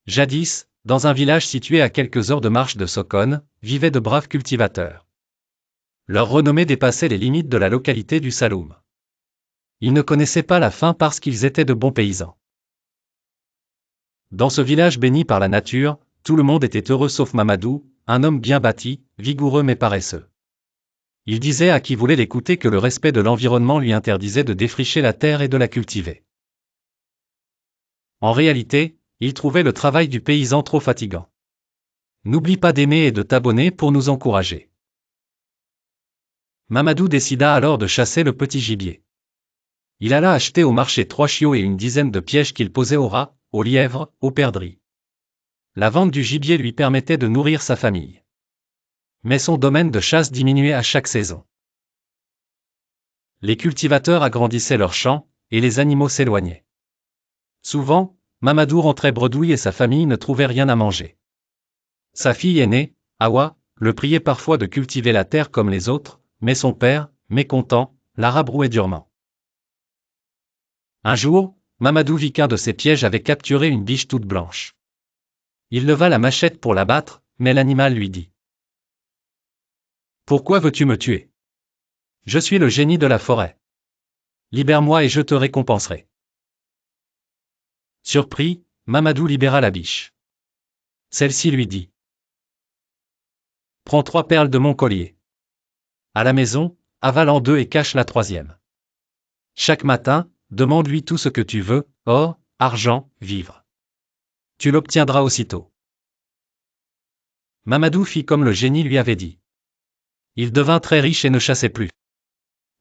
Jadis, dans un village situé à quelques heures de marche de Sokone, vivaient de braves cultivateurs. Leur renommée dépassait les limites de la localité du Saloum. Ils ne connaissaient pas la faim parce qu'ils étaient de bons paysans. Dans ce village béni par la nature, tout le monde était heureux sauf Mamadou, un homme bien bâti, vigoureux mais paresseux. Il disait à qui voulait l'écouter que le respect de l'environnement lui interdisait de défricher la terre et de la cultiver. En réalité, il trouvait le travail du paysan trop fatigant. N'oublie pas d'aimer et de t'abonner pour nous encourager. Mamadou décida alors de chasser le petit gibier. Il alla acheter au marché 3 chiots et une dizaine de pièges qu'il posait aux rats, aux lièvres, aux perdrix. La vente du gibier lui permettait de nourrir sa famille. Mais son domaine de chasse diminuait à chaque saison. Les cultivateurs agrandissaient leurs champs, et les animaux s'éloignaient. Souvent, Mamadou rentrait bredouille et sa famille ne trouvait rien à manger. Sa fille aînée, Awa, le priait parfois de cultiver la terre comme les autres, mais son père, mécontent, la rabrouait durement. Un jour, Mamadou vit qu'un de ses pièges avait capturé une biche toute blanche. Il leva la machette pour l'abattre, mais l'animal lui dit : « Pourquoi veux-tu me tuer ? Je suis le génie de la forêt. Libère-moi et je te récompenserai. » Surpris, Mamadou libéra la biche. Celle-ci lui dit : « Prends 3 perles de mon collier. À la maison, avale en 2 et cache la 3e. Chaque matin, demande-lui tout ce que tu veux, or, argent, vivres. Tu l'obtiendras aussitôt. » Mamadou fit comme le génie lui avait dit. Il devint très riche et ne chassait plus.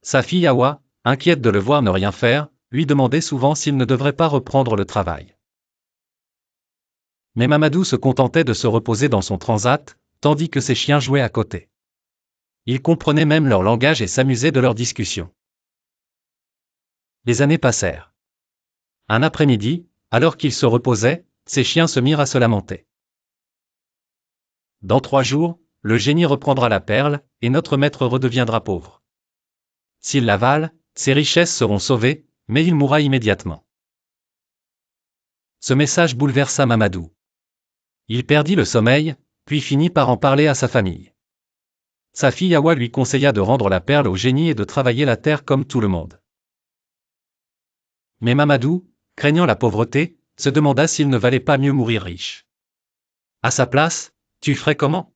Sa fille Awa, inquiète de le voir ne rien faire, lui demandait souvent s'il ne devrait pas reprendre le travail. Mais Mamadou se contentait de se reposer dans son transat, tandis que ses chiens jouaient à côté. Il comprenait même leur langage et s'amusait de leurs discussions. Les années passèrent. Un après-midi, alors qu'il se reposait, ses chiens se mirent à se lamenter. Dans 3 jours, le génie reprendra la perle, et notre maître redeviendra pauvre. S'il l'avale, ses richesses seront sauvées, mais il mourra immédiatement. Ce message bouleversa Mamadou. Il perdit le sommeil, puis finit par en parler à sa famille. Sa fille Awa lui conseilla de rendre la perle au génie et de travailler la terre comme tout le monde. Mais Mamadou, craignant la pauvreté, se demanda s'il ne valait pas mieux mourir riche. À sa place, tu ferais comment ?